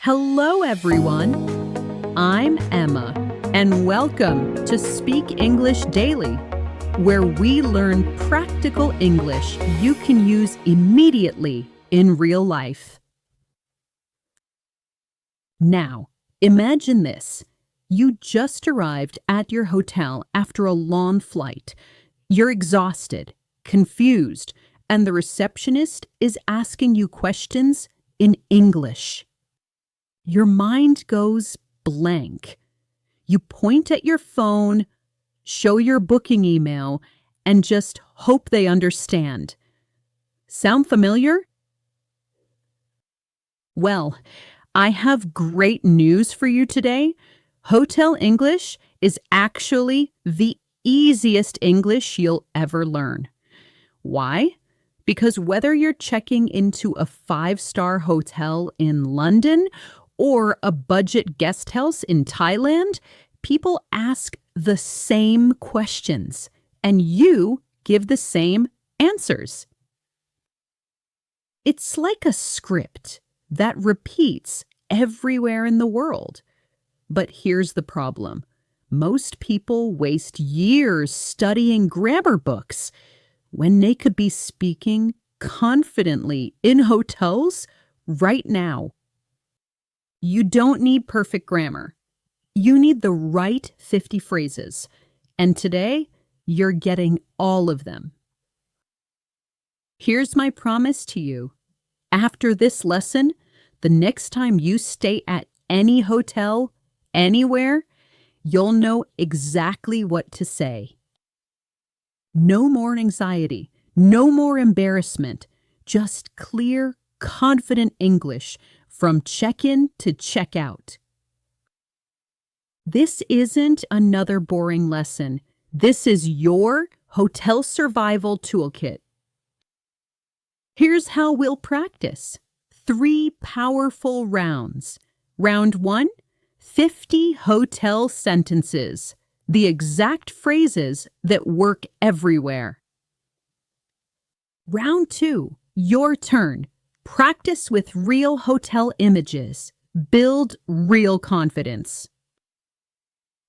Hello, everyone. I'm Emma, and welcome to Speak English Daily, where we learn practical English you can use immediately in real life. Now, imagine this. You just arrived at your hotel after a long flight. You're exhausted, confused, and the receptionist is asking you questions in English. Your mind goes blank. You point at your phone, show your booking email, and just hope they understand. Sound familiar? Well, I have great news for you today. Hotel English is actually the easiest English you'll ever learn. Why? Because whether you're checking into a 5-star hotel in London or a budget guest house in Thailand, people ask the same questions, and you give the same answers. It's like a script that repeats everywhere in the world. But here's the problem. Most people waste years studying grammar books when they could be speaking confidently in hotels right now. You don't need perfect grammar. You need the right 50 phrases. And today, you're getting all of them. Here's my promise to you. After this lesson, the next time you stay at any hotel, anywhere, you'll know exactly what to say. No more anxiety, no more embarrassment, just clear, confident English from check-in to check-out. This isn't another boring lesson. This is your hotel survival toolkit. Here's how we'll practice. 3 powerful rounds. Round 1, 50 hotel sentences, the exact phrases that work everywhere. Round 2, your turn. Practice with real hotel images. Build real confidence.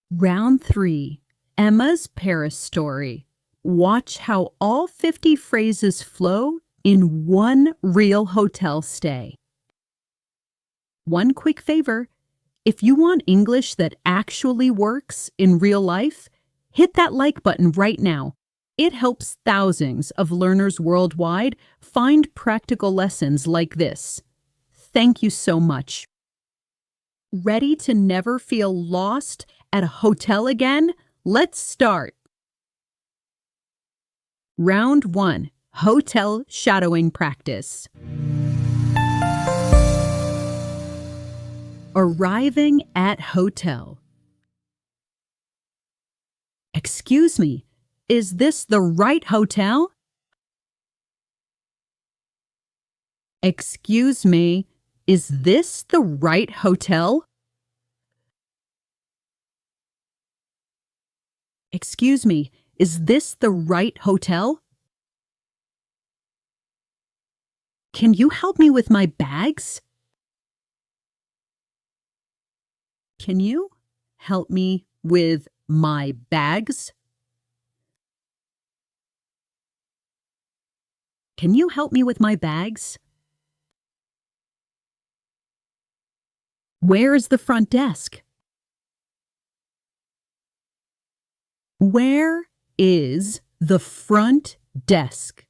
Round 3, Emma's Paris story. Watch how all 50 phrases flow in one real hotel stay. One quick favor. If you want English that actually works in real life, hit that like button right now. It helps thousands of learners worldwide find practical lessons like this. Thank you so much. Ready to never feel lost at a hotel again? Let's start. Round 1, Hotel Shadowing Practice. Arriving at hotel. Excuse me, is this the right hotel? Excuse me, is this the right hotel? Excuse me, is this the right hotel? Can you help me with my bags? Can you help me with my bags? Can you help me with my bags? Where is the front desk? Where is the front desk?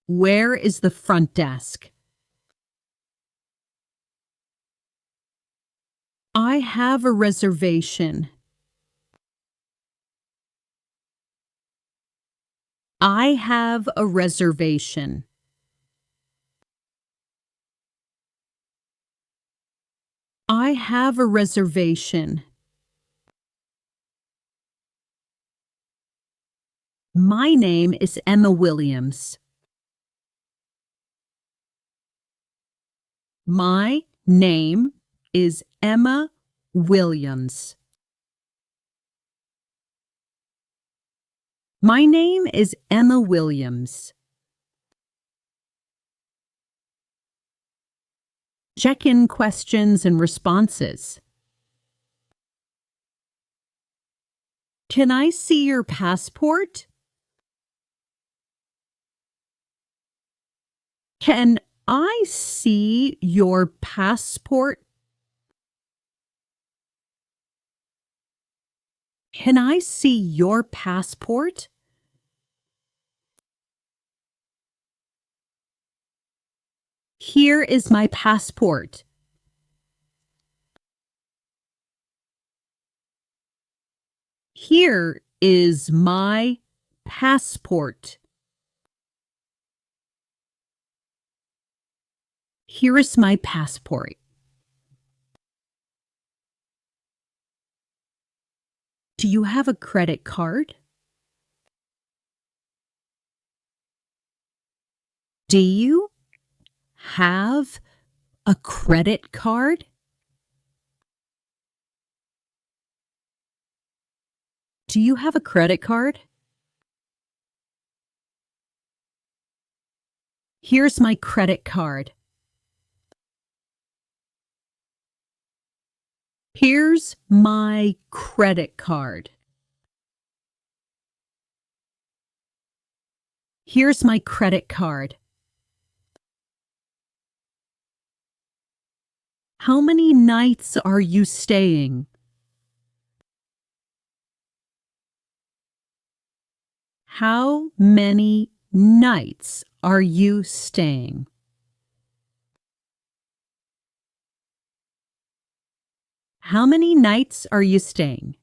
Where is the front desk? I have a reservation. I have a reservation. I have a reservation. My name is Emma Williams. My name is Emma Williams. My name is Emma Williams. Check-in questions and responses. Can I see your passport? Can I see your passport? Can I see your passport? Here is my passport. Here is my passport. Here is my passport. Do you have a credit card? Do you have a credit card? Do you have a credit card? Here's my credit card. Here's my credit card. Here's my credit card. How many nights are you staying? How many nights are you staying? How many nights are you staying?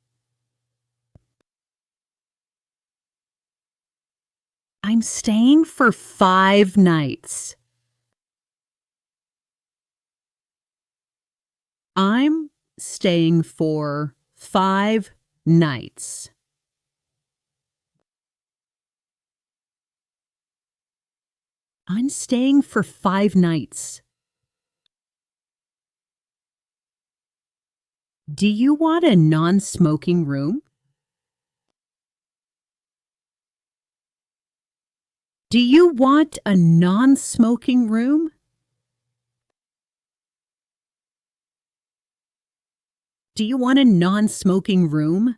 I'm staying for 5 nights. I'm staying for 5 nights. I'm staying for 5 nights. Do you want a non-smoking room? Do you want a non-smoking room? Do you want a non-smoking room?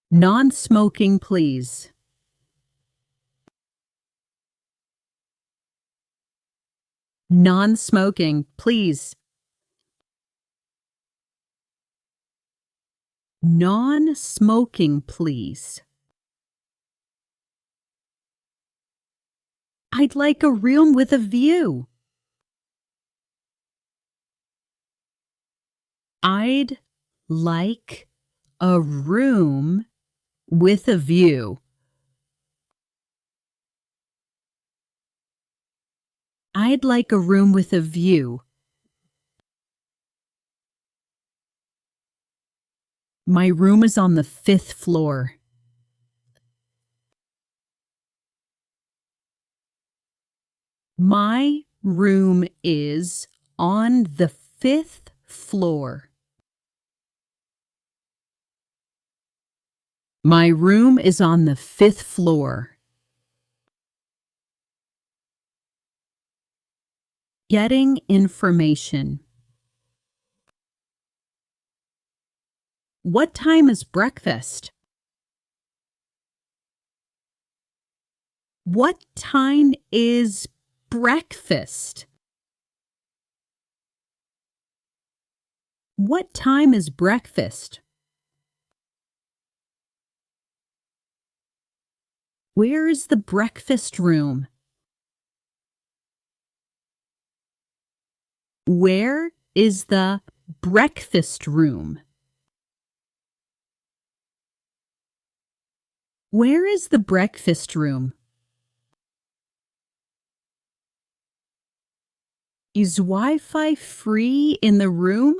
Non-smoking, please. Non-smoking, please. Non-smoking, please. I'd like a room with a view. I'd like a room with a view. I'd like a room with a view. My room is on the 5th floor. My room is on the 5th floor. My room is on the 5th floor. Getting information. What time is breakfast? What time is breakfast? What time is breakfast? Where is the breakfast room? Where is the breakfast room? Where is the breakfast room? Is Wi-Fi free in the room?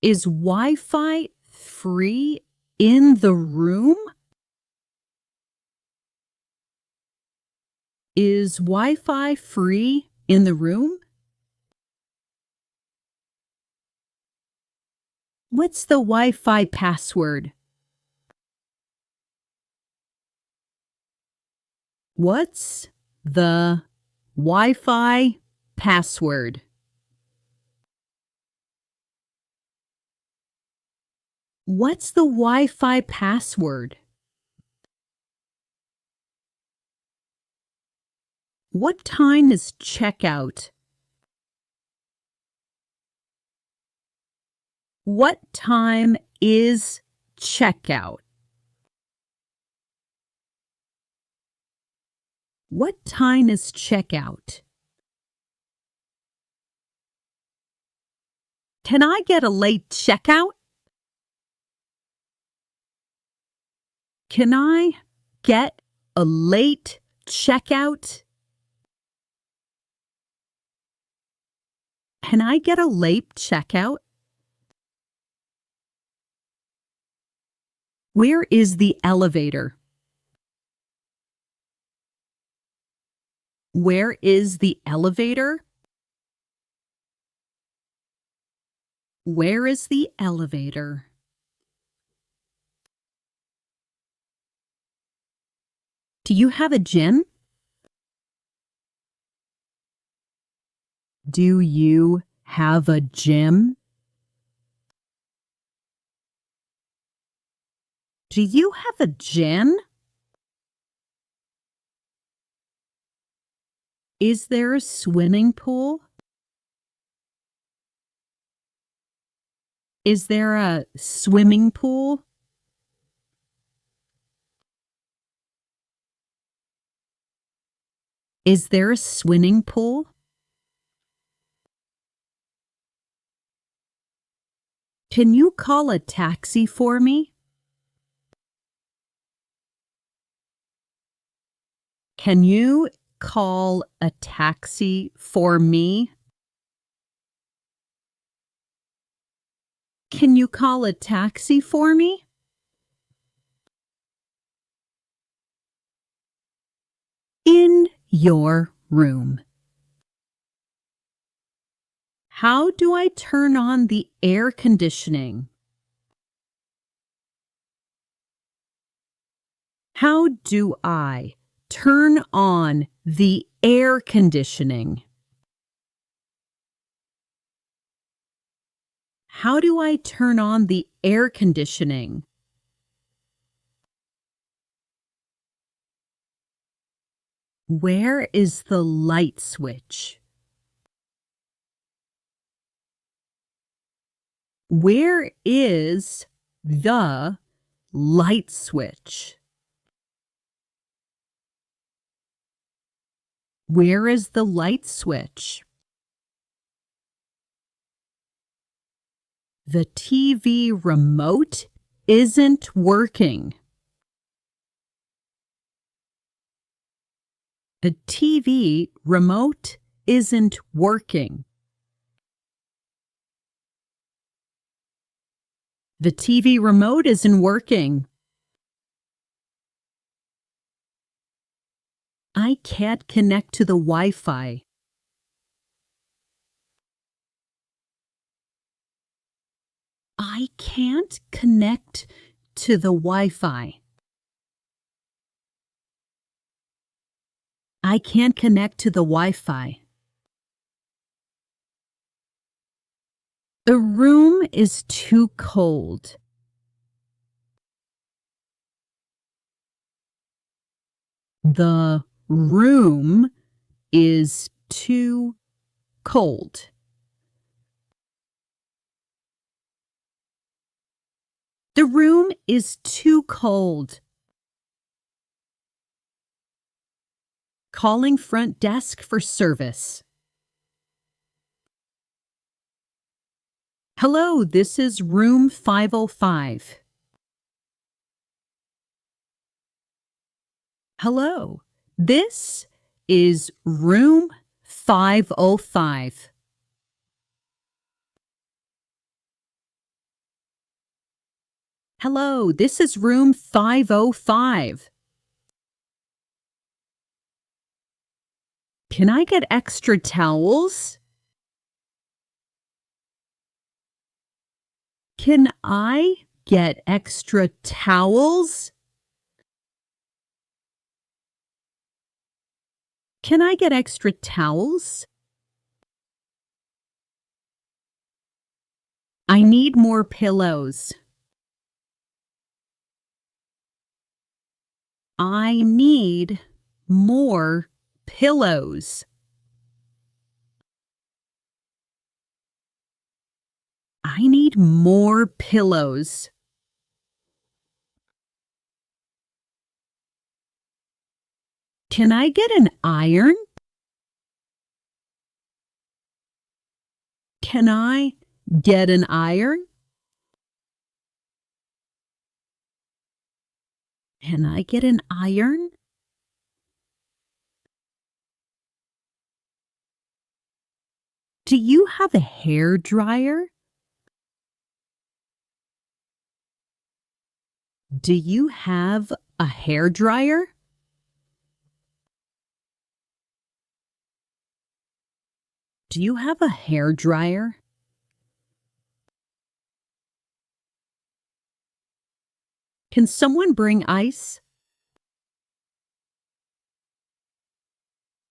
Is Wi-Fi free in the room? Is Wi-Fi free in the room? What's the Wi-Fi password? What's the Wi-Fi password? What's the Wi-Fi password? What time is checkout? What time is checkout? What time is checkout? Can I get a late checkout? Can I get a late checkout? Can I get a late checkout? Where is the elevator? Where is the elevator? Where is the elevator? Do you have a gym? Do you have a gym? Do you have a gym? Is there a swimming pool? Is there a swimming pool? Is there a swimming pool? Can you call a taxi for me? Can you call a taxi for me? Can you call a taxi for me? In your room. How do I turn on the air conditioning? How do I turn on the air conditioning? How do I turn on the air conditioning? Where is the light switch? Where is the light switch? Where is the light switch? The TV remote isn't working. The TV remote isn't working. The TV remote isn't working. I can't connect to the Wi-Fi. I can't connect to the Wi-Fi. I can't connect to the Wi-Fi. The room is too cold. The room is too cold. The room is too cold. Calling front desk for service. Hello, this is room 505. Hello, this is room 505. Hello, this is room 505. Can I get extra towels? Can I get extra towels? Can I get extra towels? I need more pillows. I need more pillows. I need more pillows. Can I get an iron? Can I get an iron? Can I get an iron? Do you have a hair dryer? Do you have a hair dryer? Do you have a hair dryer? Can someone bring ice?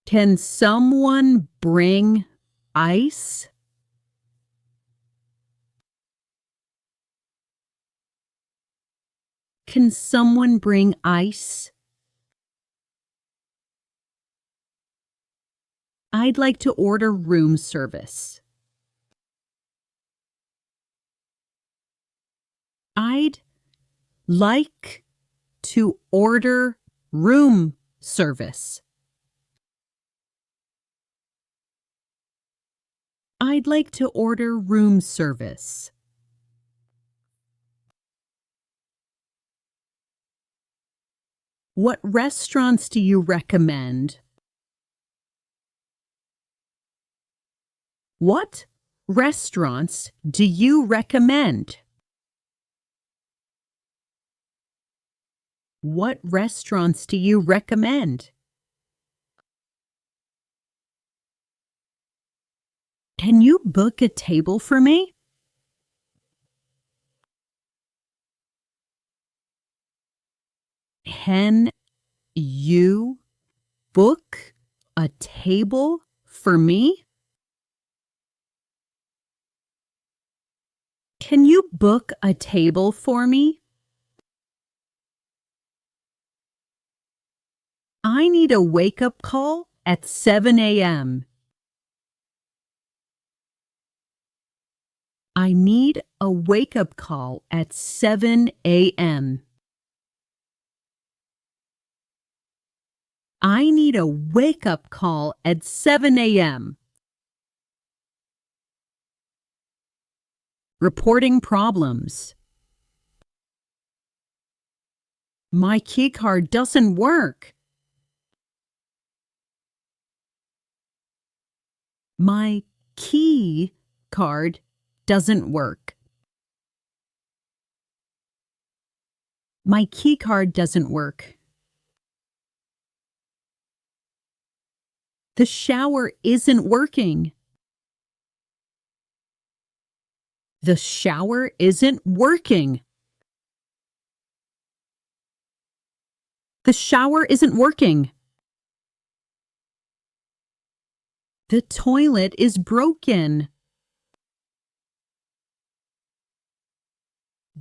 Can someone bring ice? Can someone bring ice? I'd like to order room service. I'd like to order room service. I'd like to order room service. What restaurants do you recommend? What restaurants do you recommend? What restaurants do you recommend? Can you book a table for me? Can you book a table for me? Can you book a table for me? I need a wake-up call at 7 a.m. I need a wake-up call at 7 a.m. I need a wake-up call at 7 a.m. Reporting problems. My keycard doesn't work. My key card doesn't work. My key card doesn't work. The shower isn't working. The shower isn't working. The shower isn't working. The toilet is broken.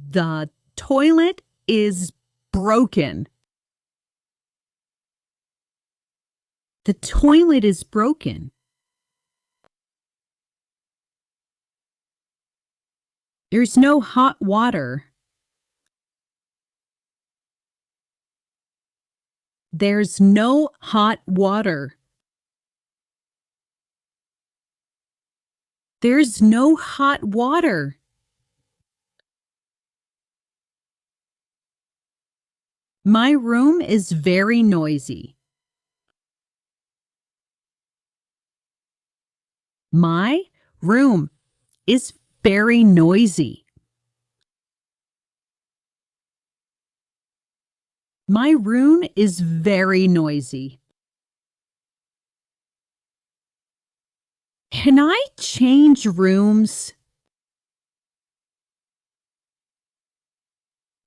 The toilet is broken. The toilet is broken. There's no hot water. There's no hot water. There's no hot water. My room is very noisy. My room is very noisy. My room is very noisy. Can I change rooms?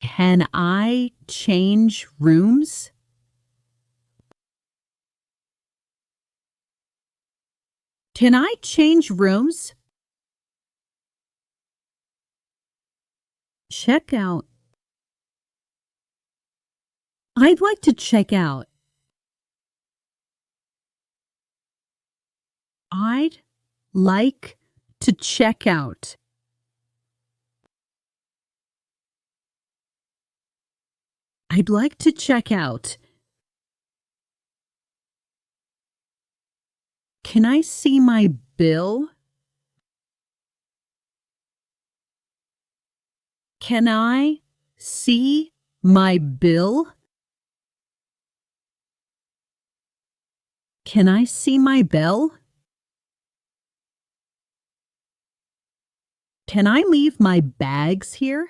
Can I change rooms? Can I change rooms? Check out. I'd like to check out. I'd like to check out. I'd like to check out. Can I see my bill? Can I see my bill? Can I see my bell? Can I leave my bags here?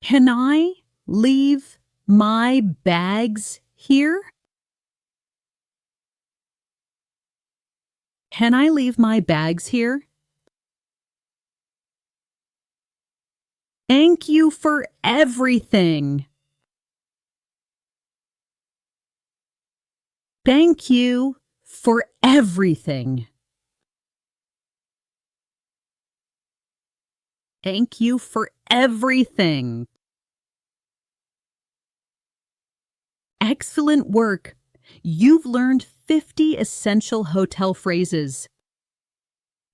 Can I leave my bags here? Can I leave my bags here? Thank you for everything. Thank you for everything. Thank you for everything. Excellent work. You've learned 50 essential hotel phrases.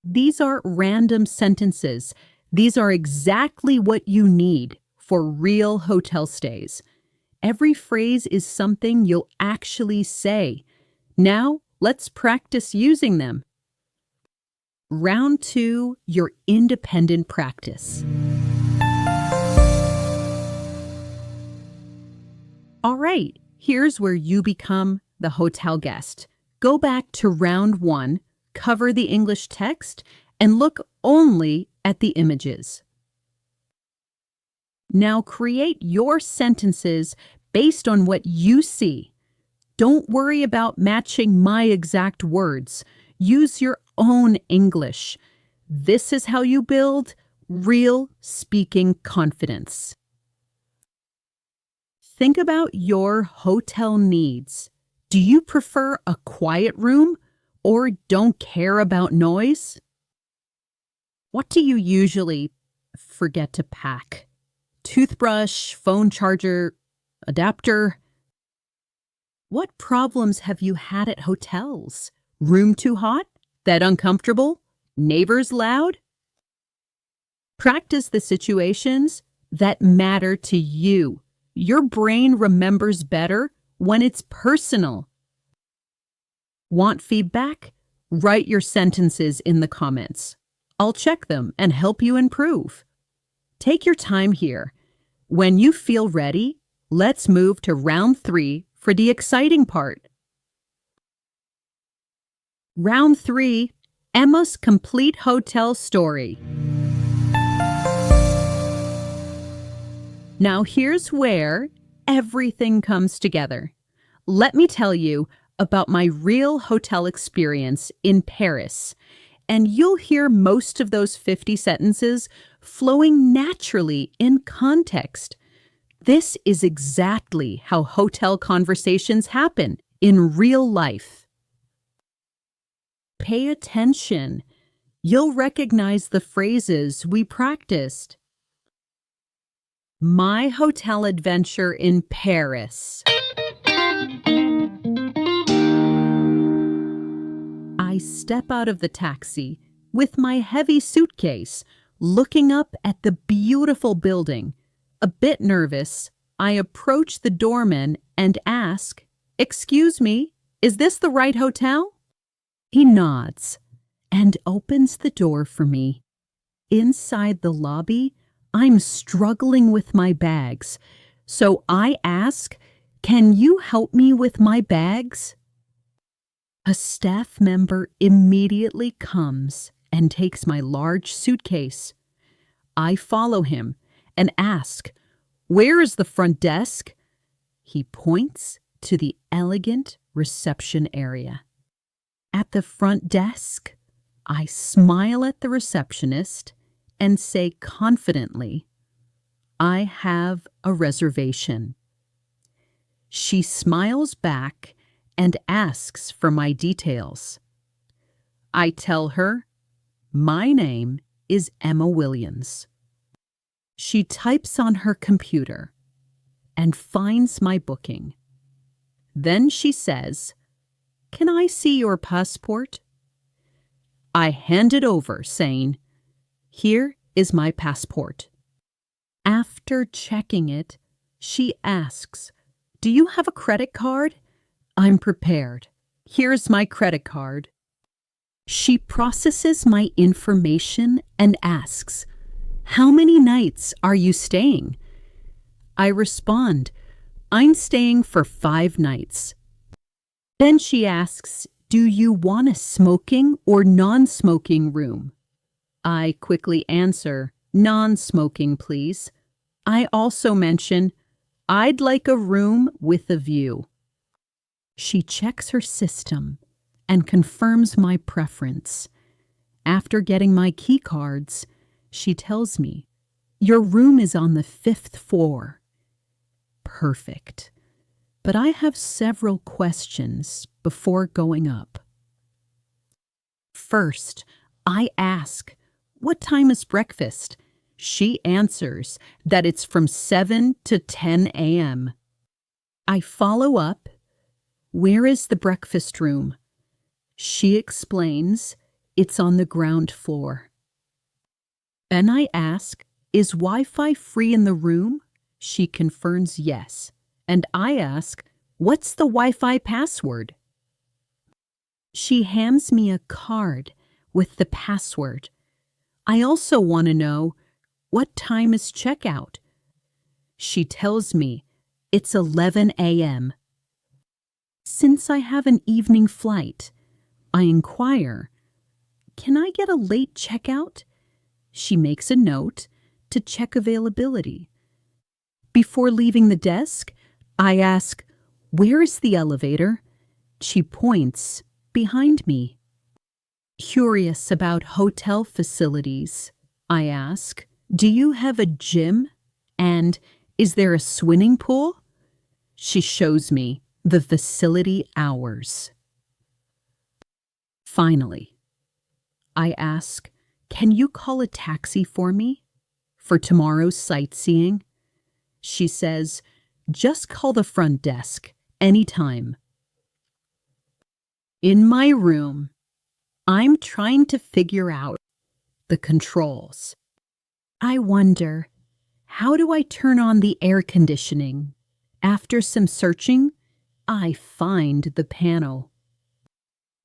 These are random sentences. These are exactly what you need for real hotel stays. Every phrase is something you'll actually say. Now, let's practice using them. Round 2, your independent practice. All right, here's where you become the hotel guest. Go back to round 1, cover the English text, and look only at the images. Now create your sentences based on what you see. Don't worry about matching my exact words. Use your own English. This is how you build real speaking confidence. Think about your hotel needs. Do you prefer a quiet room or don't care about noise? What do you usually forget to pack? Toothbrush, phone charger, adapter? What problems have you had at hotels? Room too hot? That uncomfortable? Neighbors loud? Practice the situations that matter to you. Your brain remembers better when it's personal. Want feedback? Write your sentences in the comments. I'll check them and help you improve. Take your time here. When you feel ready, let's move to round 3 for the exciting part. Round 3, Emma's complete hotel story. Now here's where everything comes together. Let me tell you about my real hotel experience in Paris, and you'll hear most of those 50 sentences flowing naturally in context. This is exactly how hotel conversations happen in real life. Pay attention. You'll recognize the phrases we practiced. My hotel adventure in Paris. I step out of the taxi with my heavy suitcase, looking up at the beautiful building. A bit nervous, I approach the doorman and ask, "Excuse me, is this the right hotel?" He nods and opens the door for me. Inside the lobby, I'm struggling with my bags, so I ask, "Can you help me with my bags?" A staff member immediately comes and takes my large suitcase. I follow him and ask, "Where is the front desk?" He points to the elegant reception area. At the front desk, I smile at the receptionist and say confidently, "I have a reservation." She smiles back and asks for my details. I tell her, my name is Emma Williams. She types on her computer and finds my booking. Then she says, "Can I see your passport?" I hand it over, saying, "Here is my passport." After checking it, she asks, "Do you have a credit card?" I'm prepared. Here's my credit card. She processes my information and asks, "How many nights are you staying?" I respond, "I'm staying for 5 nights." Then she asks, "Do you want a smoking or non-smoking room?" I quickly answer, "Non-smoking, please." I also mention, "I'd like a room with a view." She checks her system and confirms my preference. After getting my key cards, she tells me, "Your room is on the 5th floor." Perfect. But I have several questions before going up. First, I ask, "What time is breakfast?" She answers that it's from 7 to 10 a.m. I follow up, "Where is the breakfast room?" She explains, "It's on the ground floor." Then I ask, "Is Wi-Fi free in the room?" She confirms yes. And I ask, "What's the Wi-Fi password?" She hands me a card with the password. I also want to know, what time is checkout? She tells me it's 11 a.m. Since I have an evening flight, I inquire, "Can I get a late checkout?" She makes a note to check availability. Before leaving the desk, I ask, "Where is the elevator?" She points behind me. Curious about hotel facilities, I ask, "Do you have a gym? And is there a swimming pool?" She shows me the facility hours. Finally, I ask, "Can you call a taxi for me for tomorrow's sightseeing?" She says, "Just call the front desk anytime." In my room, I'm trying to figure out the controls. I wonder, how do I turn on the air conditioning? After some searching, I find the panel.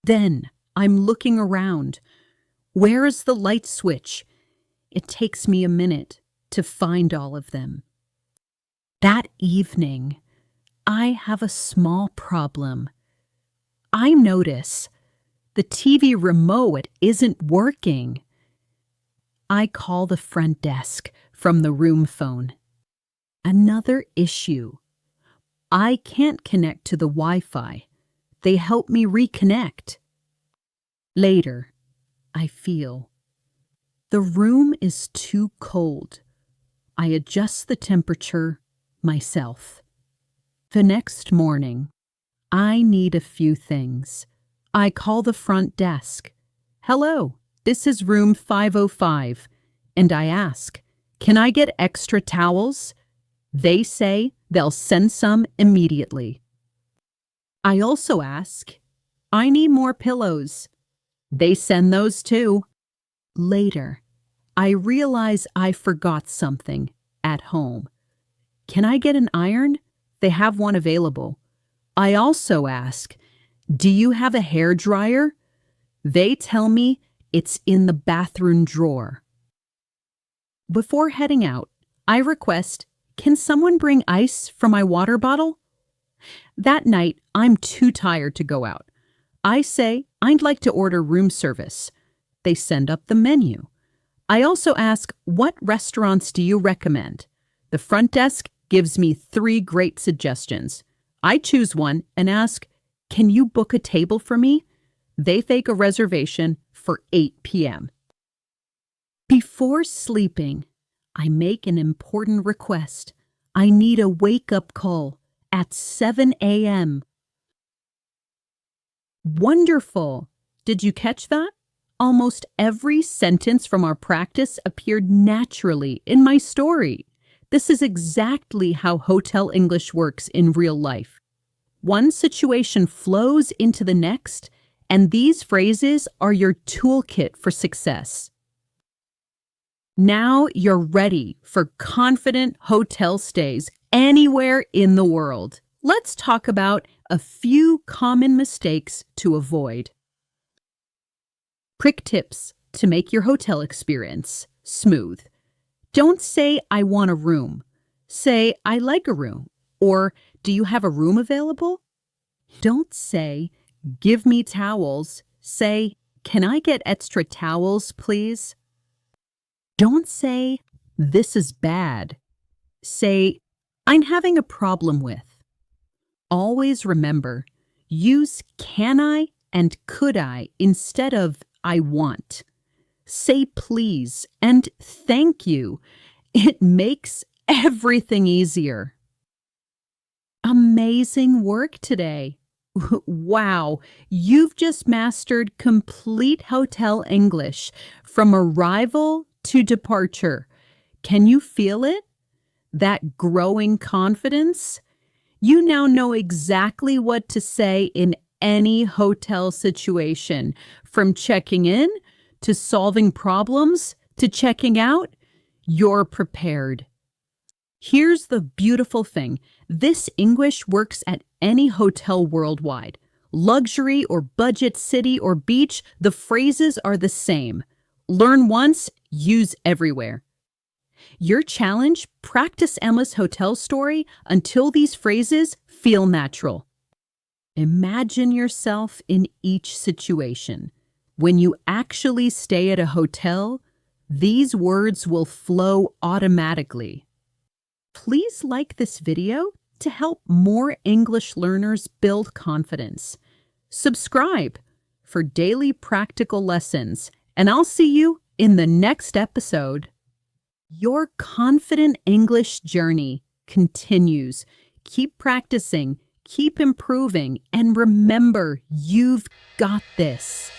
Then I'm looking around. Where is the light switch? It takes me a minute to find all of them. That evening, I have a small problem. I notice the TV remote isn't working. I call the front desk from the room phone. Another issue. I can't connect to the Wi-Fi. They help me reconnect. Later, I feel the room is too cold. I adjust the temperature myself. The next morning, I need a few things. I call the front desk. "Hello, this is room 505. And I ask, "Can I get extra towels?" They say they'll send some immediately. I also ask, "I need more pillows." They send those too. Later, I realize I forgot something at home. "Can I get an iron?" They have one available. I also ask, "Do you have a hair dryer?" They tell me it's in the bathroom drawer. Before heading out, I request, "Can someone bring ice for my water bottle?" That night, I'm too tired to go out. I say I'd like to order room service. They send up the menu. I also ask, "What restaurants do you recommend?" The front desk gives me 3 great suggestions. I choose one and ask, "Can you book a table for me?" They make a reservation for 8 p.m. Before sleeping, I make an important request. I need a wake-up call at 7 a.m. Wonderful! Did you catch that? Almost every sentence from our practice appeared naturally in my story. This is exactly how hotel English works in real life. One situation flows into the next, and these phrases are your toolkit for success. Now you're ready for confident hotel stays anywhere in the world. Let's talk about a few common mistakes to avoid. Quick tips to make your hotel experience smooth. Don't say, I want a room. Say, I like a room. Or, do you have a room available? Don't say, give me towels. Say, can I get extra towels, please? Don't say, this is bad. Say, I'm having a problem with. Always remember, use can I and could I instead of I want. Say please and thank you. It makes everything easier. Amazing work today. Wow, you've just mastered complete hotel English from arrival to departure. Can you feel it? That growing confidence? You now know exactly what to say in any hotel situation, from checking in to solving problems to checking out. You're prepared. Here's the beautiful thing. This English works at any hotel worldwide. Luxury or budget city or beach, the phrases are the same. Learn once, use everywhere. Your challenge, practice Emma's hotel story until these phrases feel natural. Imagine yourself in each situation. When you actually stay at a hotel, these words will flow automatically. Please like this video to help more English learners build confidence. Subscribe for daily practical lessons, and I'll see you in the next episode. Your confident English journey continues. Keep practicing, keep improving, and remember, you've got this.